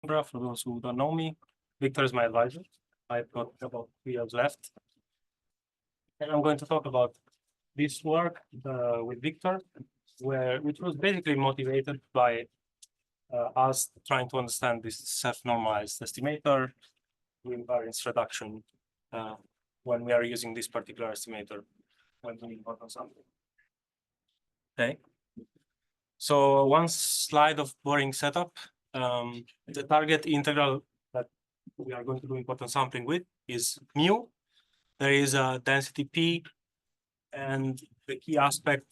For those who don't know me, Victor is my advisor. I've got about 3 years left. And I'm going to talk about this work with Victor, which was basically motivated by us trying to understand this self-normalized estimator with variance reduction when we are using this particular estimator when doing important something. Okay. So one slide of boring setup. The target integral that we are going to do important sampling with is mu. There is a density P, and the key aspect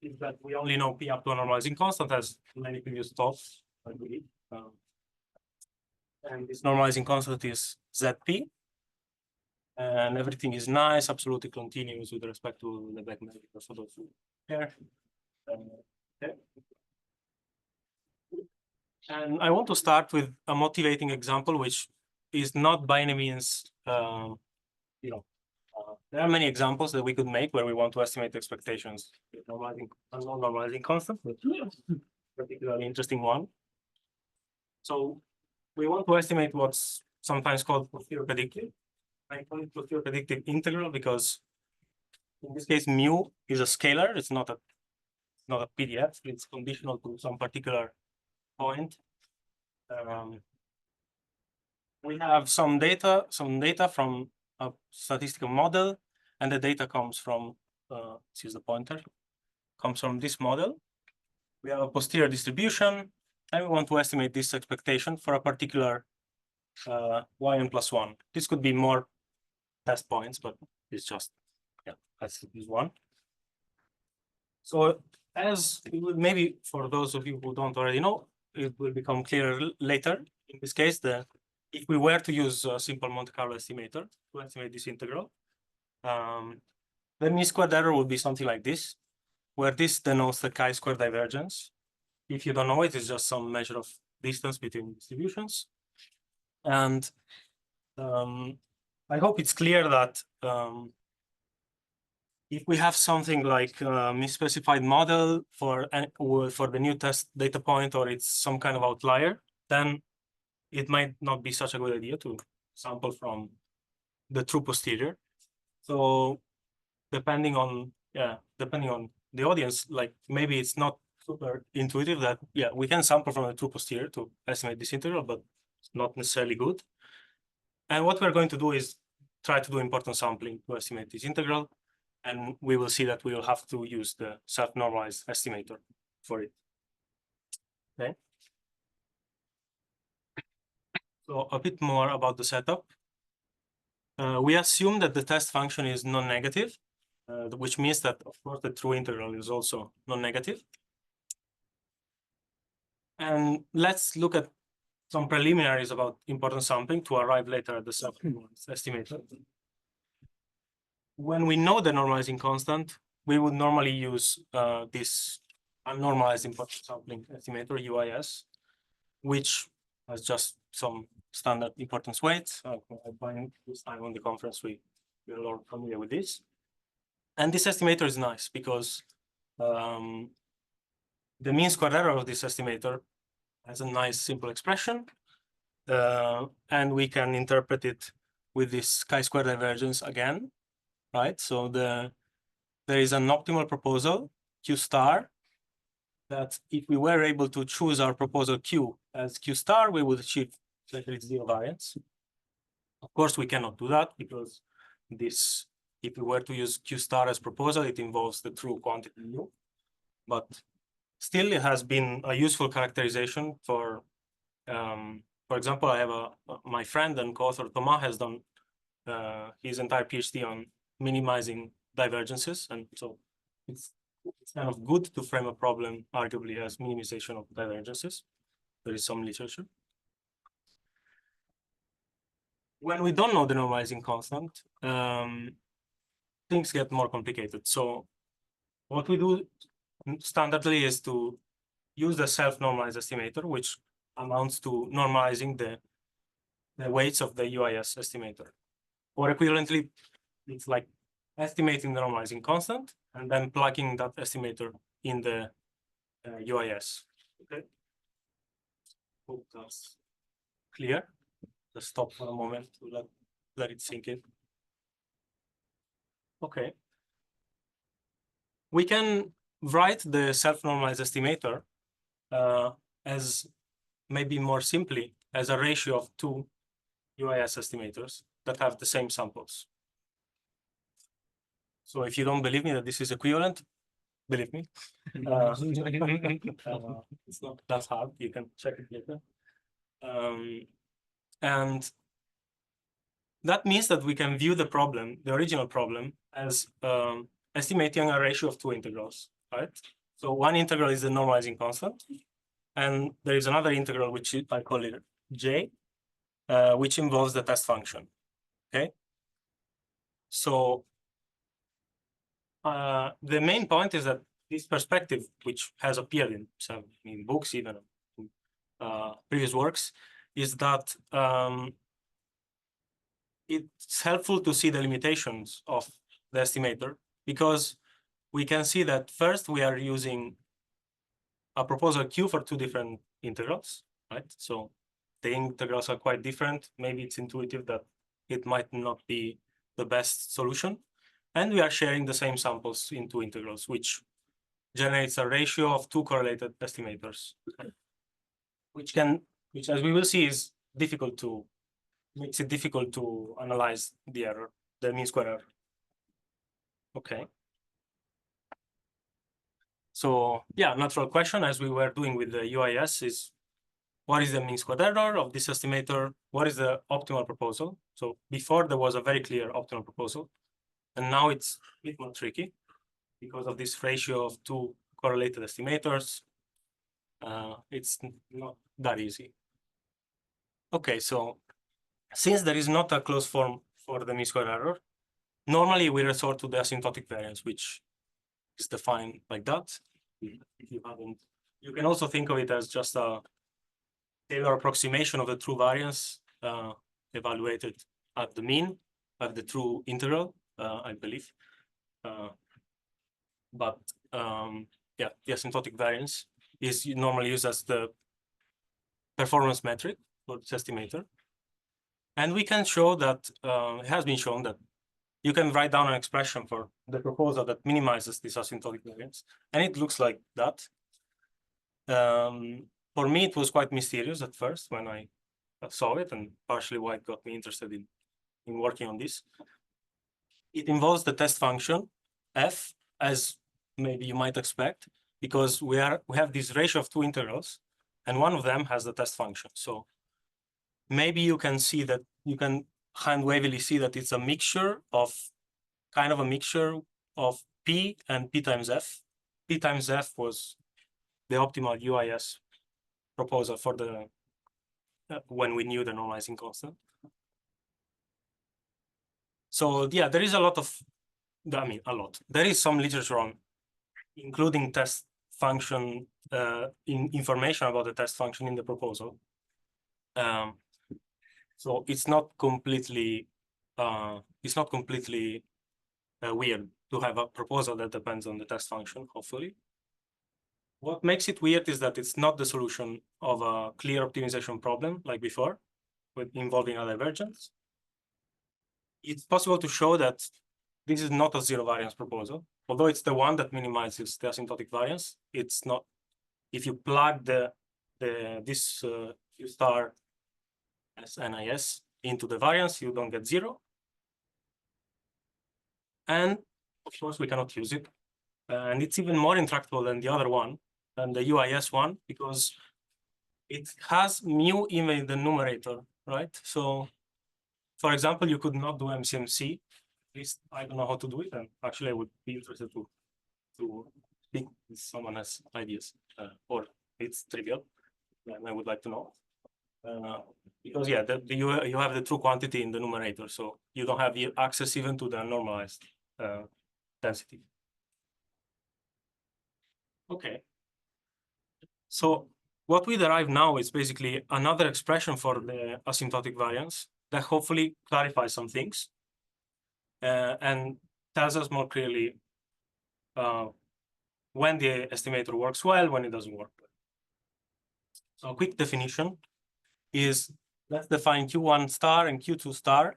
is that we only know P up to a normalizing constant, as many previous talks, I believe. And this normalizing constant is ZP. And everything is nice, absolutely continuous with respect to the back magic for those who care. Okay. And I want to start with a motivating example, which is not by any means, there are many examples that we could make where we want to estimate expectations with non-normalizing constant, but particularly interesting one. So we want to estimate what's sometimes called posterior predictive. I call it posterior predictive integral because in this case, mu is a scalar. It's not a PDF. It's conditional to some particular point. We have some data from a statistical model, and the data comes from, let's use the pointer, comes from this model. We have a posterior distribution, and we want to estimate this expectation for a particular yn plus 1. This could be more test points, but it's just, let's use one. So as maybe for those of you who don't already know, it will become clearer later. In this case, if we were to use a simple Monte Carlo estimator to estimate this integral, the mean squared error would be something like this, where this denotes the chi-square divergence. If you don't know it, it's just some measure of distance between distributions. And I hope it's clear that if we have something like a misspecified model for the new test data point, or it's some kind of outlier, then it might not be such a good idea to sample from the true posterior. So depending on the audience, like maybe it's not super intuitive that we can sample from the true posterior to estimate this integral, but it's not necessarily good. And what we're going to do is try to do important sampling to estimate this integral. And we will see that we will have to use the self-normalized estimator for it. Okay. So a bit more about the setup. We assume that the test function is non-negative, which means that, of course, the true integral is also non-negative. And let's look at some preliminaries about important sampling to arrive later at the self-normalized estimator. When we know the normalizing constant, we would normally use this unnormalized important sampling estimator, UIS, which has just some standard importance weights. This time on the conference, we are all familiar with this. And this estimator is nice because the mean square error of this estimator has a nice simple expression, and we can interpret it with this chi-square divergence again, right? So there is an optimal proposal, Q star, that if we were able to choose our proposal Q as Q star, we would achieve zero variance. Of course, we cannot do that because if we were to use Q star as proposal, it involves the true quantity mu. But still, it has been a useful characterization for example, I have my friend and co-author Thomas has done his entire PhD on minimizing divergences, and so it's kind of good to frame a problem arguably as minimization of divergences. There is some literature. When we don't know the normalizing constant, things get more complicated. So what we do standardly is to use the self-normalized estimator, which amounts to normalizing the weights of the UIS estimator. Or equivalently, it's like estimating the normalizing constant and then plugging that estimator in the UIS. Okay. Hope that's clear. Just stop for a moment to let it sink in. Okay. We can write the self-normalized estimator as maybe more simply as a ratio of two UIS estimators that have the same samples. So if you don't believe me that this is equivalent, believe me. It's not that hard. You can check it later. And that means that we can view the problem, the original problem, as estimating a ratio of two integrals, right? So one integral is the normalizing constant, and there is another integral, which I call it J, which involves the test function, okay? So the main point is that this perspective, which has appeared in some books, even previous works, is that it's helpful to see the limitations of the estimator, because we can see that first we are using a proposal Q for two different integrals, right? So the integrals are quite different. Maybe it's intuitive that it might not be the best solution. And we are sharing the same samples in two integrals, which generates a ratio of two correlated estimators, which as we will see, is makes it difficult to analyze the error, the mean square error. Okay. So yeah, natural question, as we were doing with the UIS, is what is the mean squared error of this estimator? What is the optimal proposal? So before there was a very clear optimal proposal, and now it's a bit more tricky because of this ratio of two correlated estimators. It's not that easy. Okay, so since there is not a closed form for the mean square error, normally we resort to the asymptotic variance, which is defined like that. If you haven't, you can also think of it as just a Taylor approximation of the true variance evaluated at the mean of the true integral, I believe. But yeah, the asymptotic variance is normally used as the performance metric for this estimator. And we can show that, it has been shown that you can write down an expression for the proposal that minimizes this asymptotic variance. And it looks like that. For me, it was quite mysterious at first when I saw it, and partially why it got me interested in working on this. It involves the test function f, as maybe you might expect, because we have this ratio of two integrals, and one of them has the test function. So maybe you can see that, you can hand-wavily see that it's a mixture of, kind of a mixture of P and P times F. P times F was the optimal UIS proposal for the, when we knew the normalizing constant. So yeah, there is a lot of, there is some literature on including test function information about the test function in the proposal. So it's not completely weird to have a proposal that depends on the test function, hopefully. What makes it weird is that it's not the solution of a clear optimization problem like before, with involving a divergence. It's possible to show that this is not a zero variance proposal, although it's the one that minimizes the asymptotic variance. It's not. If you plug this Q star as NIS into the variance, you don't get zero. And of course, we cannot use it. And it's even more intractable than the other one, than the UIS one, because it has mu even in the numerator, right? So, for example, you could not do MCMC. At least I don't know how to do it, and actually I would be interested to speak with someone has ideas, or it's trivial, and I would like to know. Because yeah, you have the true quantity in the numerator, so you don't have access even to the normalized density. Okay. So what we derive now is basically another expression for the asymptotic variance that hopefully clarifies some things and tells us more clearly when the estimator works well, when it doesn't work. So a quick definition is, let's define Q1 star and Q2 star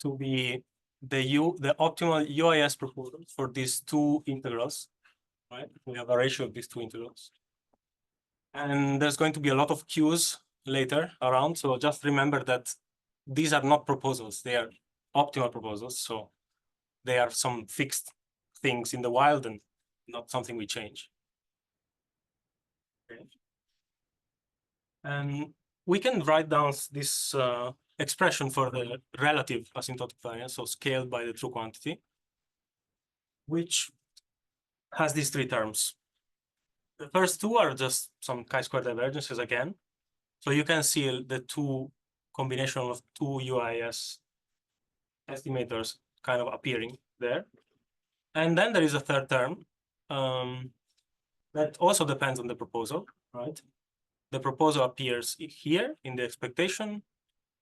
to be the optimal UIS proposal for these two integrals, right? We have a ratio of these two integrals. And there's going to be a lot of Q's later around. So just remember that these are not proposals, they are optimal proposals. So they are some fixed things in the wild and not something we change. Okay. And we can write down this expression for the relative asymptotic variance, so scaled by the true quantity, which has these three terms. The first two are just some chi-square divergences again. So you can see the two combination of two UIS estimators kind of appearing there. And then there is a third term that also depends on the proposal, right? The proposal appears here in the expectation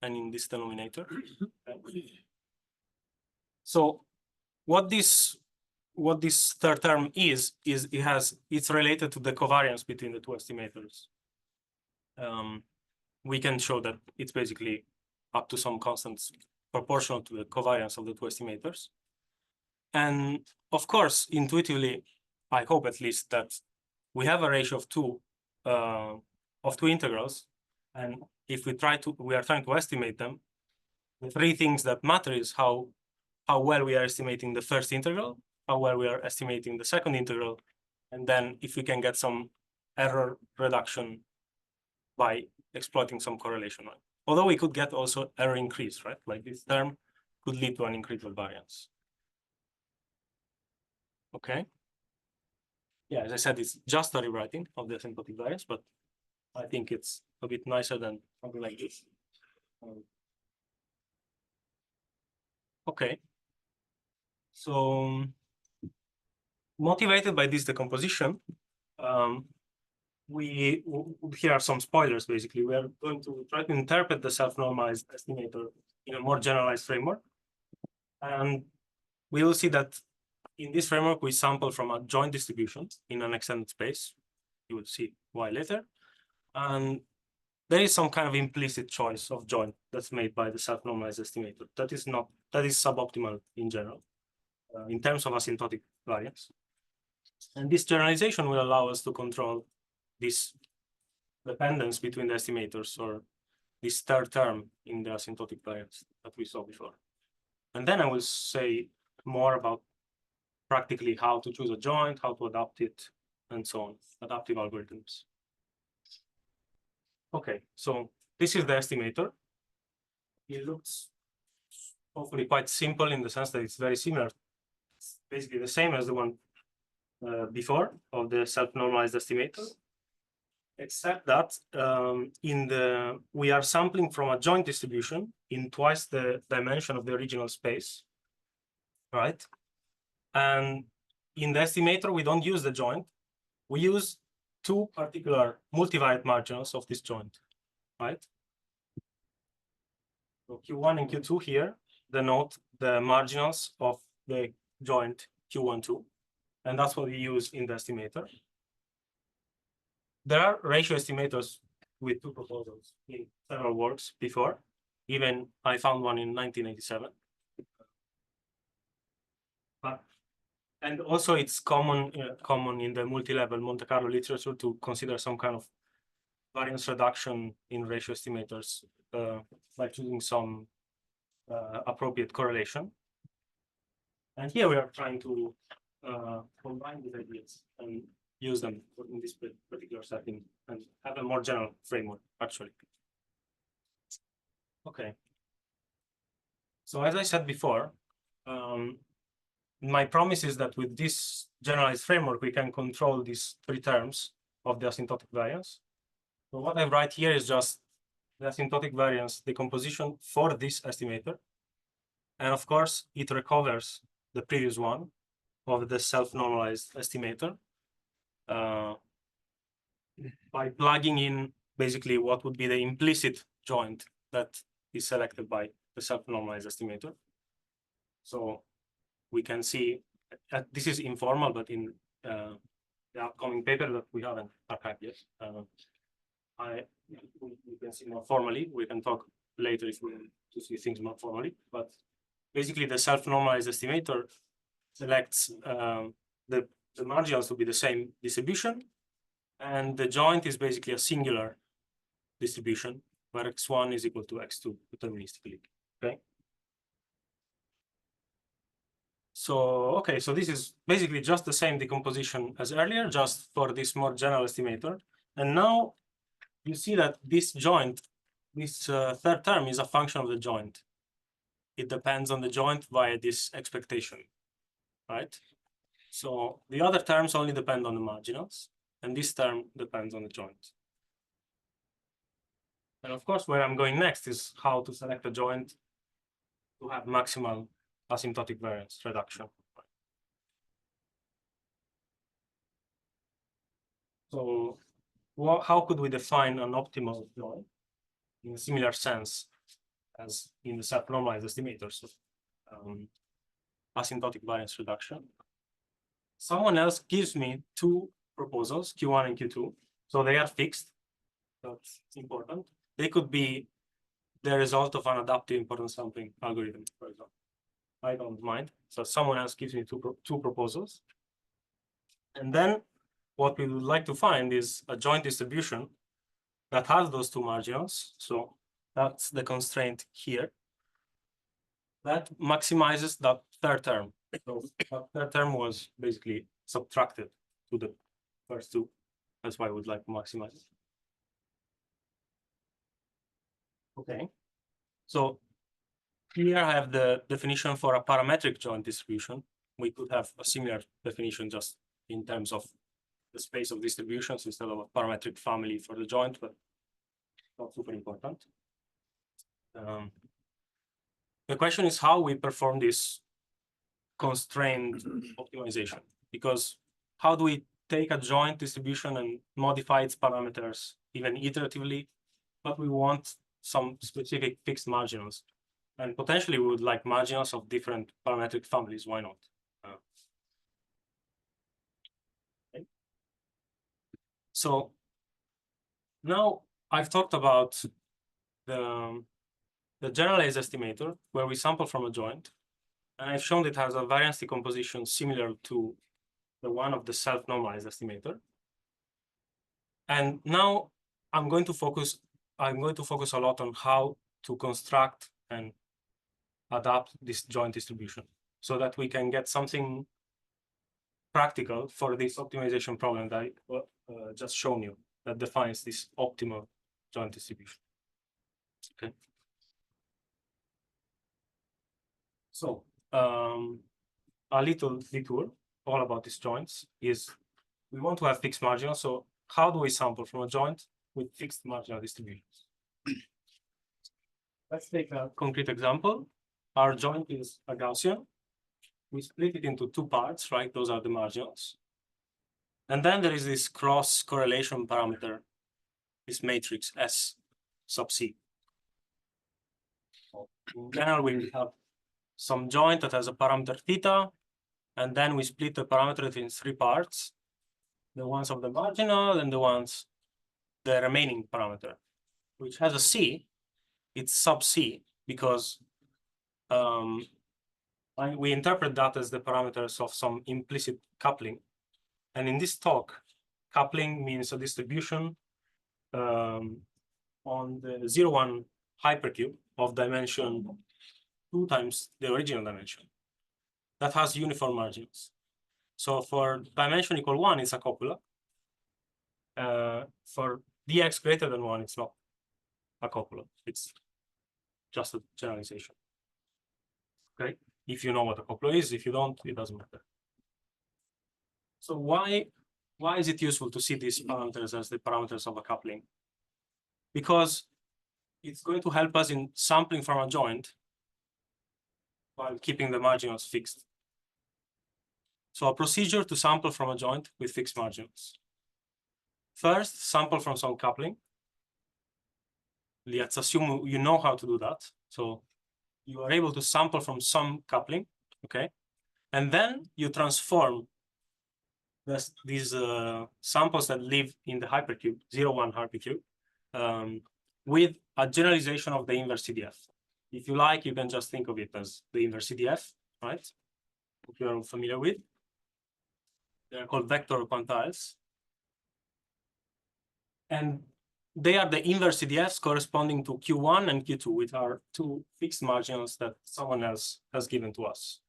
and in this denominator. So what this third term is it's related to the covariance between the two estimators. We can show that it's basically up to some constants proportional to the covariance of the two estimators. And of course, intuitively, I hope at least that we have a ratio of two integrals. And if we are trying to estimate them, the three things that matter is how well we are estimating the first integral, how well we are estimating the second integral, and then if we can get some error reduction by exploiting some correlation. Right? Although we could get also error increase, right? Like this term could lead to an increase of variance. Okay. Yeah, as I said, it's just a rewriting of the asymptotic variance, but I think it's a bit nicer than something like this. Okay. So motivated by this decomposition, here are some spoilers, basically. We are going to try to interpret the self-normalized estimator in a more generalized framework. And we will see that in this framework, we sample from a joint distribution in an extended space. You will see why later. And there is some kind of implicit choice of joint that's made by the self-normalized estimator. That is suboptimal in general, in terms of asymptotic variance. And this generalization will allow us to control this dependence between the estimators, or this third term in the asymptotic variance that we saw before. And then I will say more about practically how to choose a joint, how to adapt it, and so on, adaptive algorithms. Okay, so this is the estimator. It looks hopefully quite simple in the sense that it's very similar. It's basically the same as the one before of the self-normalized estimator, except that we are sampling from a joint distribution in twice the dimension of the original space, right? And in the estimator, we don't use the joint. We use two particular multivariate marginals of this joint, right? So Q1 and Q2 here denote the marginals of the joint Q12, and that's what we use in the estimator. There are ratio estimators with two proposals in several works before. Even I found one in 1987. And also it's common in the multi-level Monte Carlo literature to consider some kind of variance reduction in ratio estimators by choosing some appropriate correlation. And here we are trying to combine these ideas and use them in this particular setting and have a more general framework, actually. Okay. So as I said before, my promise is that with this generalized framework, we can control these three terms of the asymptotic variance. So what I write here is just the asymptotic variance decomposition for this estimator. And of course, it recovers the previous one of the self-normalized estimator by plugging in basically what would be the implicit joint that is selected by the self-normalized estimator. So we can see, this is informal, but in the upcoming paper that we haven't archived yet, we can see more formally. We can talk later if we want to see things more formally. But basically, the self-normalized estimator selects the marginals to be the same distribution, and the joint is basically a singular distribution where x1 is equal to x2 deterministically. Okay. So this is basically just the same decomposition as earlier, just for this more general estimator. And now you see that this joint, this third term is a function of the joint. It depends on the joint via this expectation, right? So the other terms only depend on the marginals, and this term depends on the joint. And of course, where I'm going next is how to select a joint to have maximal asymptotic variance reduction. So how could we define an optimal joint in a similar sense as in the self-normalized estimators? So, asymptotic variance reduction. Someone else gives me two proposals, Q1 and Q2. So they are fixed. That's important. They could be the result of an adaptive importance sampling algorithm, for example. I don't mind. So someone else gives me two proposals. And then what we would like to find is a joint distribution that has those two marginals. So that's the constraint here. That maximizes that third term. So that third term was basically subtracted to the first two. That's why I would like to maximize it. Okay. So here I have the definition for a parametric joint distribution. We could have a similar definition just in terms of the space of distributions instead of a parametric family for the joint, but not super important. The question is how we perform this constrained optimization, because how do we take a joint distribution and modify its parameters even iteratively, but we want some specific fixed marginals, and potentially we would like marginals of different parametric families. Why not? Okay. So now I've talked about the generalized estimator, where we sample from a joint, and I've shown it has a variance decomposition similar to the one of the self-normalized estimator. And now I'm going to focus a lot on how to construct and adapt this joint distribution so that we can get something practical for this optimization problem that I just shown you, that defines this optimal joint distribution. Okay. So a little detour all about these joints is we want to have fixed marginals. So how do we sample from a joint with fixed marginal distributions? Let's take a concrete example. Our joint is a Gaussian. We split it into two parts, right? Those are the marginals. And then there is this cross correlation parameter, this matrix S sub C. In general, we have some joint that has a parameter theta, and then we split the parameter in three parts, the ones of the marginal and the remaining parameter, which has a C. It's sub C because we interpret that as the parameters of some implicit coupling. And in this talk, coupling means a distribution on the 0,1 hypercube of dimension 2 times the original dimension that has uniform margins. So for dimension equal 1, it's a copula. For dx greater than 1, it's not a copula. It's just a generalization. Okay, if you know what a copula is. If you don't, it doesn't matter. So why is it useful to see these parameters as the parameters of a coupling? Because it's going to help us in sampling from a joint while keeping the marginals fixed. So a procedure to sample from a joint with fixed marginals. First, sample from some coupling. Let's assume you know how to do that. So you are able to sample from some coupling, okay? And then you transform these samples that live in the hypercube, 0,1 hypercube, with a generalization of the inverse CDF. If you like, you can just think of it as the inverse CDF, right? If you're familiar with. They're called vector quantiles. And they are the inverse CDFs corresponding to Q1 and Q2, which are two fixed marginals that someone else has given to us.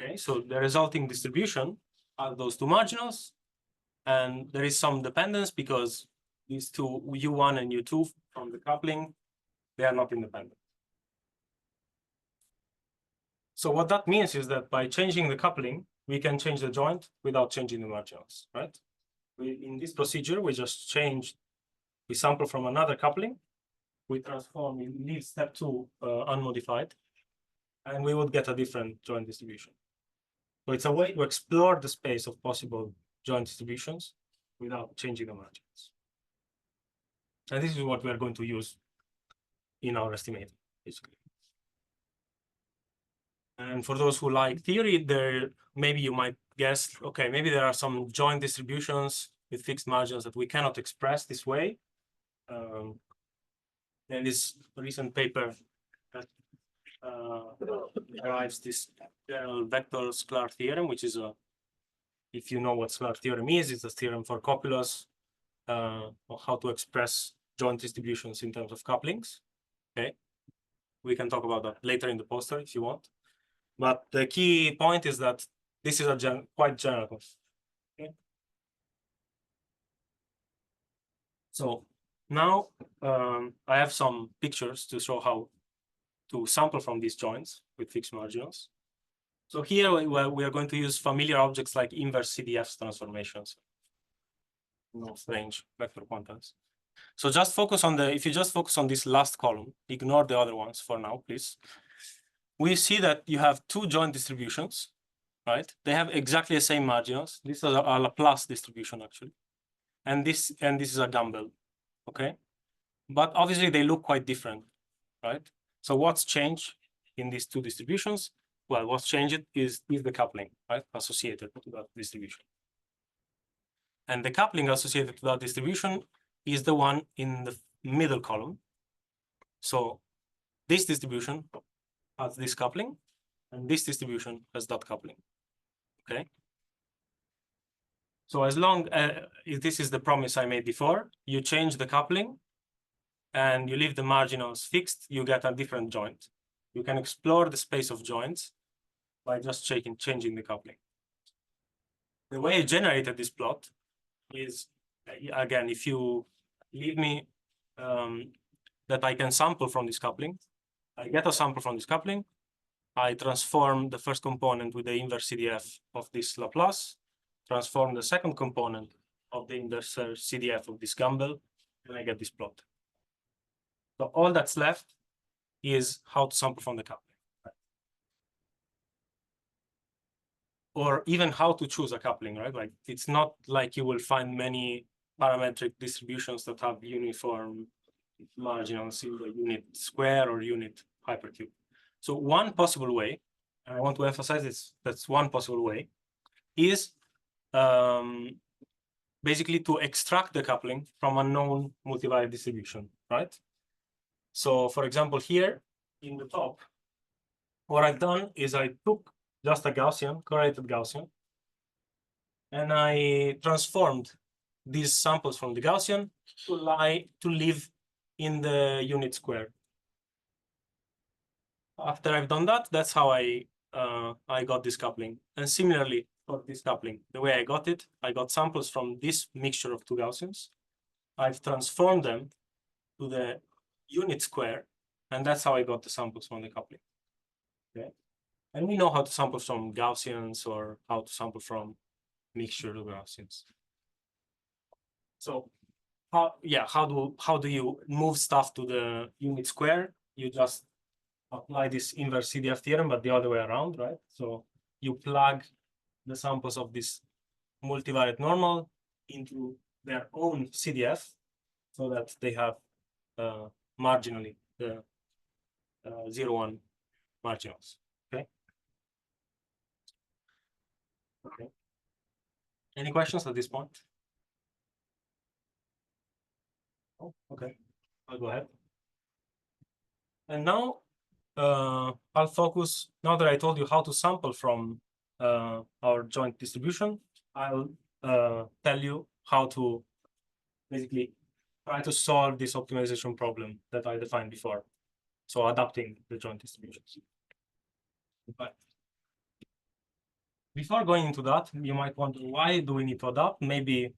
Okay, so the resulting distribution are those two marginals, and there is some dependence because these two U1 and U2 from the coupling, they are not independent. So what that means is that by changing the coupling, we can change the joint without changing the marginals, right? In this procedure, we just we sample from another coupling, we transform, we leave step 2 unmodified, and we would get a different joint distribution. So it's a way to explore the space of possible joint distributions without changing the margins. And this is what we are going to use in our estimator, basically. And for those who like theory, maybe you might guess, okay, maybe there are some joint distributions with fixed margins that we cannot express this way. There is a recent paper that derives this general vector scalar theorem, which is if you know what scalar theorem is, it's a theorem for copulas of how to express joint distributions in terms of couplings. Okay, we can talk about that later in the poster if you want. But the key point is that this is a quite general concept. Okay. So now I have some pictures to show how to sample from these joints with fixed marginals. So here we are going to use familiar objects like inverse CDF transformations. No strange vector quantiles. So just focus on if you just focus on this last column, ignore the other ones for now, please. We see that you have two joint distributions, right? They have exactly the same marginals. This is a Laplace distribution actually. And this is a Gumbel, okay? But obviously they look quite different, right? So what's changed in these two distributions? Well, what's changed is the coupling, right, associated to that distribution. And the coupling associated to that distribution is the one in the middle column. So this distribution has this coupling, and this distribution has that coupling, okay? So as long as this is the promise I made before, you change the coupling and you leave the marginals fixed, you get a different joint. You can explore the space of joints by just changing the coupling. The way I generated this plot is, again, if you leave me that I can sample from this coupling, I get a sample from this coupling, I transform the first component with the inverse CDF of this Laplace, transform the second component of the inverse CDF of this Gumbel, and I get this plot. So all that's left is how to sample from the coupling. Or even how to choose a coupling, right? Like it's not like you will find many parametric distributions that have uniform marginals in the unit square or unit hypercube. So one possible way, and I want to emphasize this, that's one possible way, is basically to extract the coupling from a known multivariate distribution, right? So for example, here in the top, what I've done is I took just a Gaussian, correlated Gaussian, and I transformed these samples from the Gaussian to live in the unit square. After I've done that, that's how I got this coupling. And similarly for this coupling, the way I got samples from this mixture of two Gaussians. I've transformed them to the unit square, and that's how I got the samples from the coupling. Okay. And we know how to sample from Gaussians or how to sample from mixture of Gaussians. So how do you move stuff to the unit square? You just apply this inverse CDF theorem, but the other way around, right? So you plug the samples of this multivariate normal into their own CDF so that they have marginally the 0, 1 marginals, okay? Okay. Any questions at this point? Oh, okay, I'll go ahead. And now I'll focus, now that I told you how to sample from our joint distribution, I'll tell you how to basically try to solve this optimization problem that I defined before. So adapting the joint distributions. But before going into that, you might wonder, why do we need to adapt? Maybe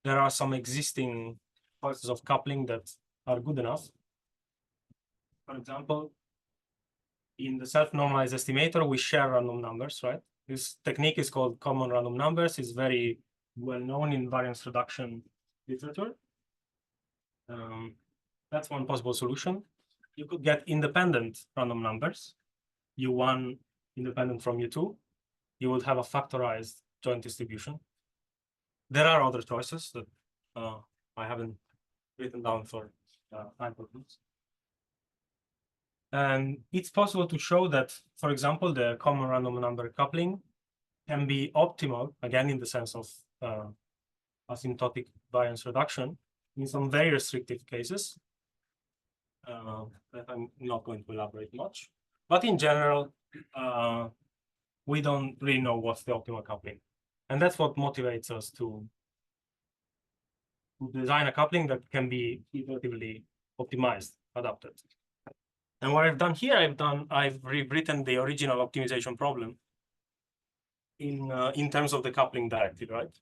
there are some existing choices of coupling that are good enough. For example, in the self-normalized estimator, we share random numbers, right? This technique is called common random numbers. It's very well known in variance reduction literature. That's one possible solution. You could get independent random numbers, U1 independent from U2. You would have a factorized joint distribution. There are other choices that I haven't written down for time purposes. And it's possible to show that, for example, the common random number coupling can be optimal, again, in the sense of asymptotic variance reduction, in some very restrictive cases that I'm not going to elaborate much. But in general, we don't really know what's the optimal coupling. And that's what motivates us to design a coupling that can be iteratively optimized, adapted. And what I've done here, I've rewritten the original optimization problem in terms of the coupling directive, right?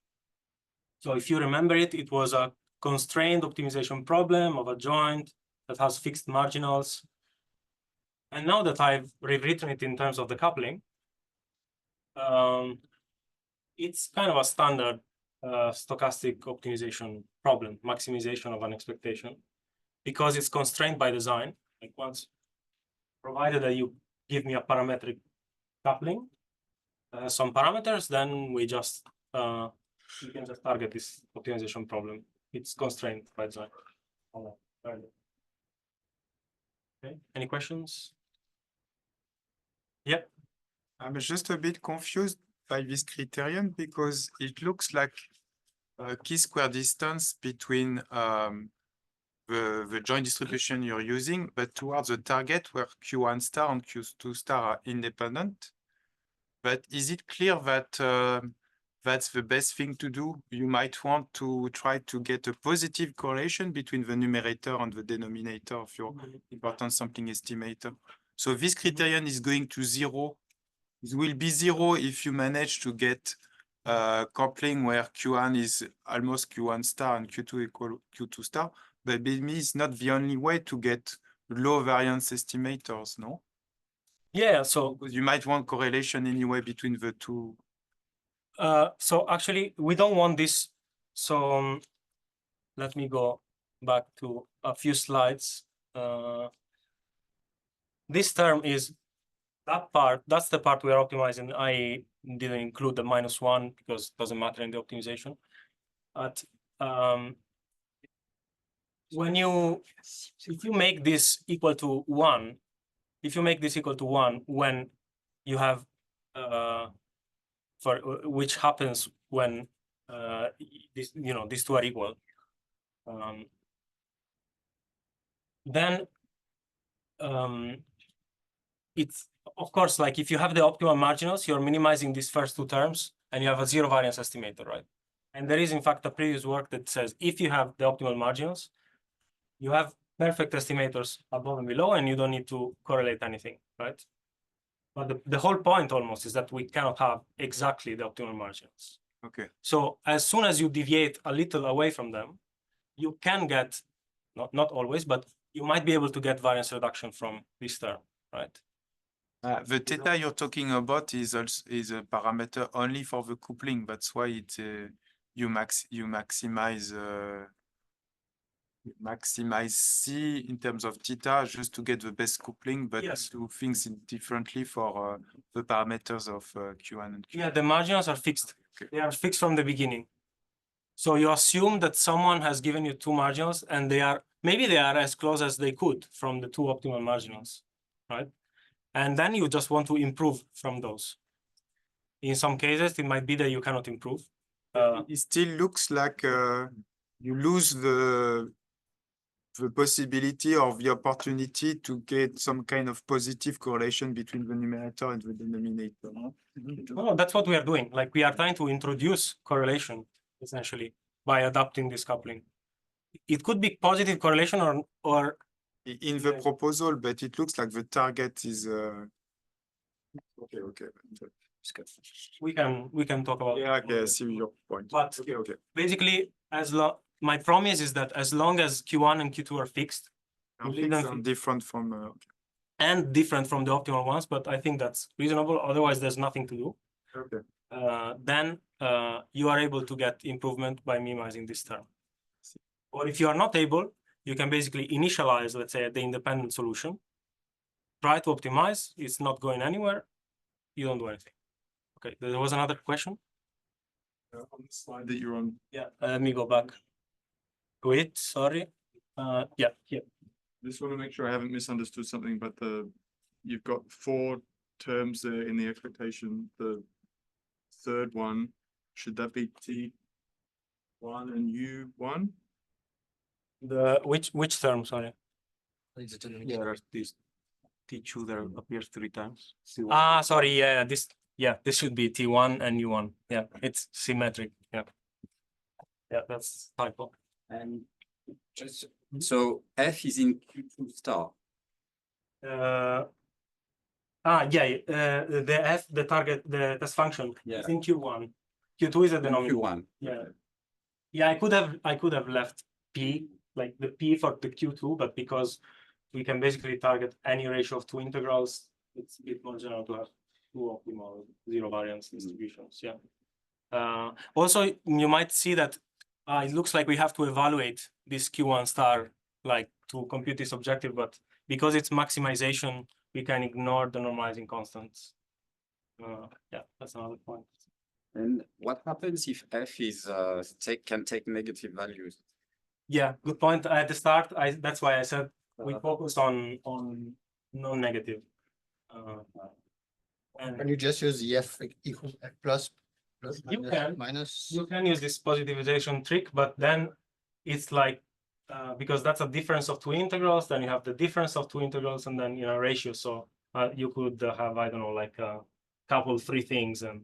So if you remember it, it was a constrained optimization problem of a joint that has fixed marginals. And now that I've rewritten it in terms of the coupling, it's kind of a standard stochastic optimization problem, maximization of an expectation, because it's constrained by design. Like once, provided that you give me a parametric coupling, some parameters, then we can just target this optimization problem. It's constrained by design. Okay. Any questions? Yeah. I'm just a bit confused by this criterion because it looks like a chi-square distance between the joint distribution you're using, but towards the target where Q1 star and Q2 star are independent. But is it clear that that's the best thing to do? You might want to try to get a positive correlation between the numerator and the denominator of your importance sampling estimator. So this criterion is going to zero. It will be zero if you manage to get coupling where Q1 is almost Q1 star and Q2 equal Q2 star. But maybe it's not the only way to get low variance estimators, no? Yeah, so Because you might want correlation anyway between the two. so actually, we don't want this. So let me go back to a few slides. This term is that part. That's the part we're optimizing. I didn't include the -1 because it doesn't matter in the optimization. But if you make this equal to 1, when you have which happens when these two are equal, then it's, of course, like if you have the optimal marginals, you're minimizing these first two terms and you have a zero variance estimator, right? And there is, in fact, a previous work that says if you have the optimal marginals, you have perfect estimators above and below, and you don't need to correlate anything, right? But the whole point almost is that we cannot have exactly the optimal marginals. Okay. So as soon as you deviate a little away from them, you can get, not always, but you might be able to get variance reduction from this term, right? The theta you're talking about is also a parameter only for the coupling. That's why it you maximize C in terms of theta just to get the best coupling, but Yes. do things differently for the parameters of Q1 and Q2. Yeah, the marginals are fixed. Okay. They are fixed from the beginning. So you assume that someone has given you two marginals, and maybe they are as close as they could from the two optimal marginals, right? And then you just want to improve from those. In some cases, it might be that you cannot improve. It still looks like you lose the the possibility or the opportunity to get some kind of positive correlation between the numerator and the denominator. No, that's what we are doing. Like we are trying to introduce correlation essentially by adapting this coupling. It could be positive correlation or In the proposal, but it looks like the target is okay. we can talk about. Yeah, okay, I see your point. But okay. basically, my promise is that as long as Q1 and Q2 are fixed, Different from and different from the optimal ones, but I think that's reasonable. Otherwise, there's nothing to do. okay. Then you are able to get improvement by minimizing this term. Or if you are not able, you can basically initialize, let's say, the independent solution, try to optimize, it's not going anywhere, you don't do anything. Okay, there was another question. On the slide that you're on. Yeah, let me go back to it, sorry. Yeah. Just want to make sure I haven't misunderstood something, but you've got 4 terms there in the expectation. The third one, should that be T1 and U1? Which term, sorry? Yeah, there's this T2 there appears 3 times. Sorry, this should be T1 and U1. Yeah, it's symmetric. Yeah, that's typo. And just so F is in Q2 star. The F, the target, the test function is in Q1. Q2 is a denominator. Q1. Yeah, I could have left P, like the P for the Q2, but because we can basically target any ratio of 2 integrals, it's a bit more general to have 2 optimal zero variance distributions. Yeah. Also, you might see that it looks like we have to evaluate this Q1 star like to compute this objective, but because it's maximization, we can ignore the normalizing constants. Yeah, that's another point. And what happens if F is can take negative values? Yeah, good point. At the start, that's why I said we focus on non-negative. And Can you just use the F equals F plus You minus, can. minus? you can use this positivization trick, but then it's like because that's a difference of 2 integrals, then you have the difference of 2 integrals, and then ratio. So you could have, I don't know, like a couple 3 things, and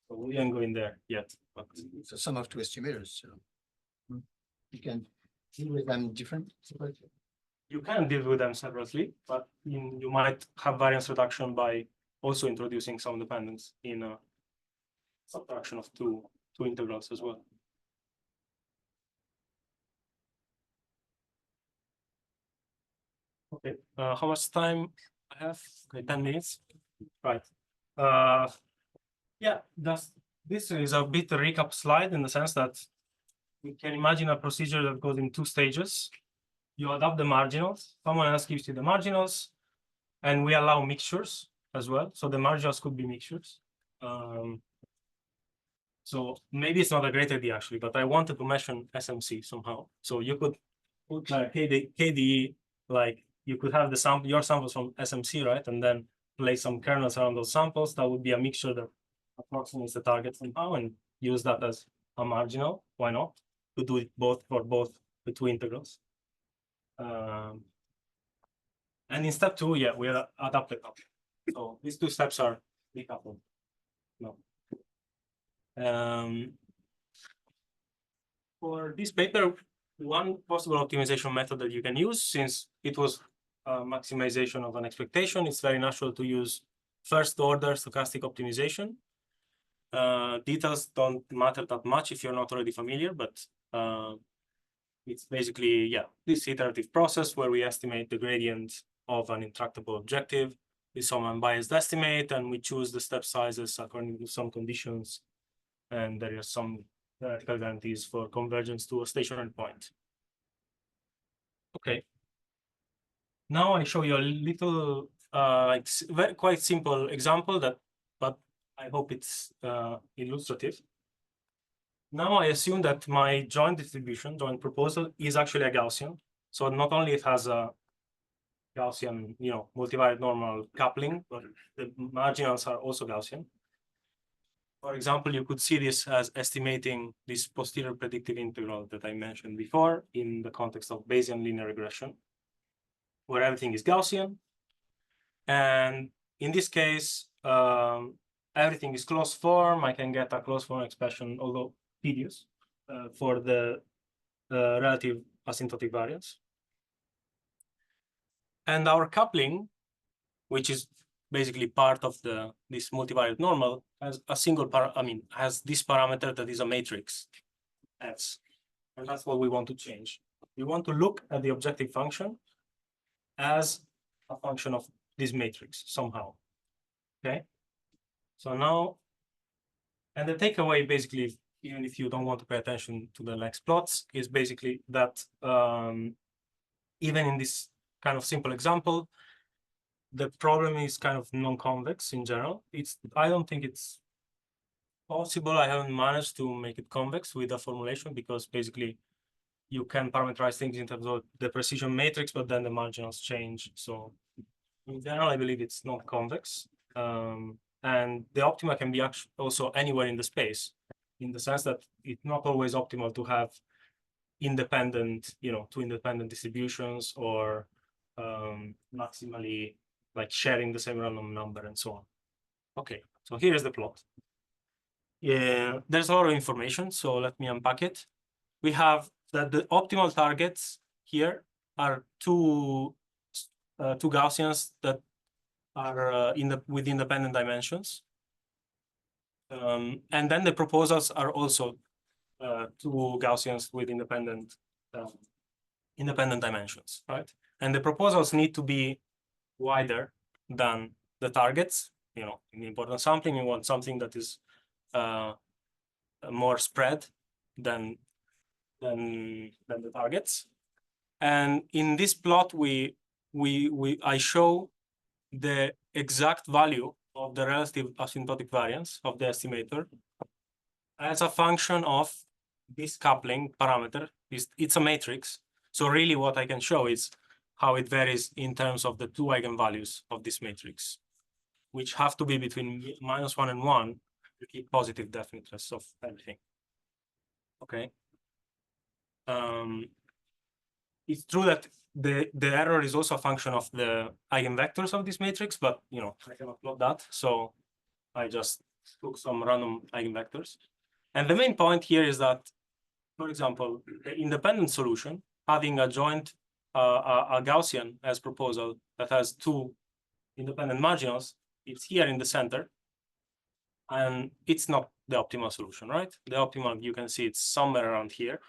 so we didn't go in there yet. But It's a sum of 2 estimators, so you can deal with them different. you can deal with them separately, but you might have variance reduction by also introducing some dependence in a subtraction of two integrals as well. Okay, how much time I have? Okay, 10 minutes. Right. Yeah, this is a bit a recap slide in the sense that we can imagine a procedure that goes in 2 stages. You adapt the marginals, someone else gives you the marginals, and we allow mixtures as well. So the marginals could be mixtures. So maybe it's not a great idea actually, but I wanted to mention SMC somehow. So you could put KDE, like you could have your samples from SMC, right? And then place some kernels around those samples. That would be a mixture that approximates the target somehow, and use that as a marginal. Why not? To do it for both the 2 integrals. And in step 2, yeah, we adapt the coupling. So these 2 steps are decoupled. No. For this paper, one possible optimization method that you can use, since it was a maximization of an expectation, it's very natural to use first order stochastic optimization. Details don't matter that much if you're not already familiar, but it's basically, yeah, this iterative process where we estimate the gradient of an intractable objective with some unbiased estimate, and we choose the step sizes according to some conditions, and there are some theoretical guarantees for convergence to a stationary point. Okay. Now I show you a little, quite simple example but I hope it's illustrative. Now I assume that my joint distribution, proposal is actually a Gaussian. So not only it has a Gaussian, multivariate normal coupling, but the marginals are also Gaussian. For example, you could see this as estimating this posterior predictive integral that I mentioned before in the context of Bayesian linear regression, where everything is Gaussian. And in this case, everything is closed form. I can get a closed form expression, although tedious, for the relative asymptotic variance. And our coupling, which is basically part of this multivariate normal, has a single has this parameter that is a matrix S, and that's what we want to change. We want to look at the objective function as a function of this matrix somehow. Okay, so now, and the takeaway basically, even if you don't want to pay attention to the next plots, is basically that even in this kind of simple example, the problem is kind of non-convex in general. I don't think it's possible. I haven't managed to make it convex with a formulation, because basically you can parameterize things in terms of the precision matrix, but then the marginals change. So in general, I believe it's not convex. And the optima can be also anywhere in the space, in the sense that it's not always optimal to have independent, two independent distributions, or maximally like sharing the same random number and so on. Okay, so here is the plot. Yeah, there's a lot of information, so let me unpack it. We have that the optimal targets here are two Gaussians that are with independent dimensions. And then the proposals are also two Gaussians with independent dimensions, right? And the proposals need to be wider than the targets. In the important sampling, you want something that is more spread than the targets. And in this plot, I show the exact value of the relative asymptotic variance of the estimator as a function of this coupling parameter. It's a matrix. So really what I can show is how it varies in terms of the two eigenvalues of this matrix, which have to be between -1 and 1 to keep positive definiteness of everything. Okay. It's true that the error is also a function of the eigenvectors of this matrix, but I cannot plot that, so I just took some random eigenvectors. And the main point here is that, for example, the independent solution, having a joint a Gaussian as proposal that has two independent marginals, it's here in the center, and it's not the optimal solution, right? The optimal, you can see it's somewhere around here.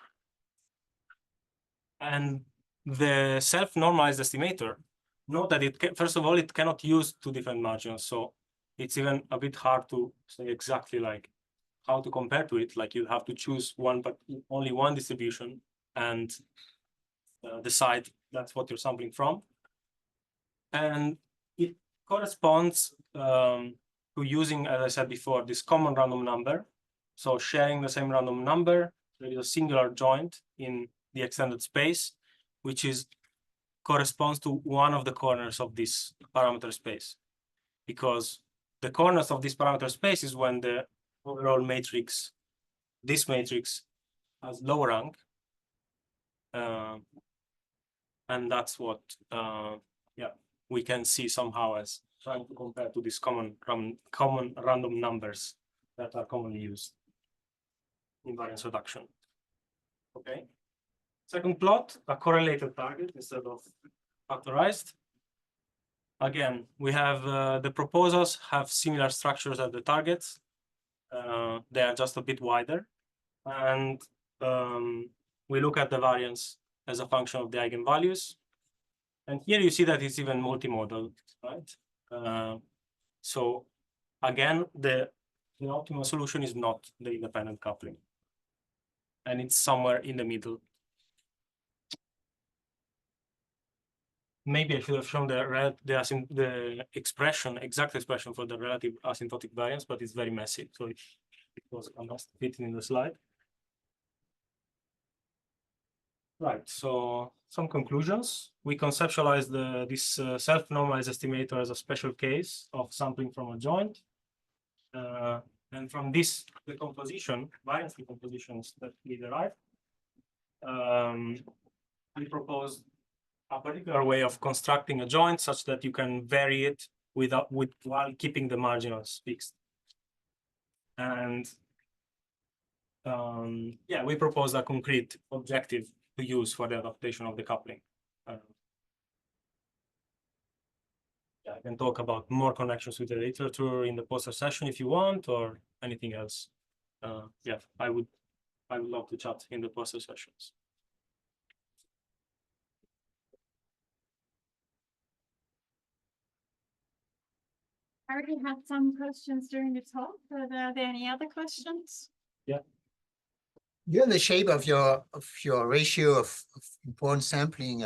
And the self-normalized estimator, note that first of all, it cannot use two different marginals. So it's even a bit hard to say exactly like how to compare to it. Like you have to choose one, but only one distribution, and decide that's what you're sampling from. And it corresponds to using, as I said before, this common random number. So sharing the same random number, there is a singular joint in the extended space, which corresponds to one of the corners of this parameter space, because the corners of this parameter space is when the overall matrix, this matrix, has low rank, and that's what we can see somehow as trying to compare to these common random numbers that are commonly used in variance reduction. Okay. Second plot, a correlated target instead of factorized. Again, we have the proposals have similar structures as the targets. They are just a bit wider. And we look at the variance as a function of the eigenvalues. And here you see that it's even multimodal, right? So again, the optimal solution is not the independent coupling, and it's somewhere in the middle. Maybe I should have shown the exact expression for the relative asymptotic variance, but it's very messy, so it was almost fitting in the slide. Right, so some conclusions. We conceptualized this self-normalized estimator as a special case of sampling from a joint. And from this decomposition, variance decompositions that we derive, we propose a particular way of constructing a joint such that you can vary it while keeping the marginals fixed. And yeah, we propose a concrete objective to use for the adaptation of the coupling. Yeah, I can talk about more connections with the literature in the poster session if you want, or anything else. Yeah, I would love to chat in the poster sessions. I already had some questions during the talk, but are there any other questions? Given the shape of your ratio of important sampling,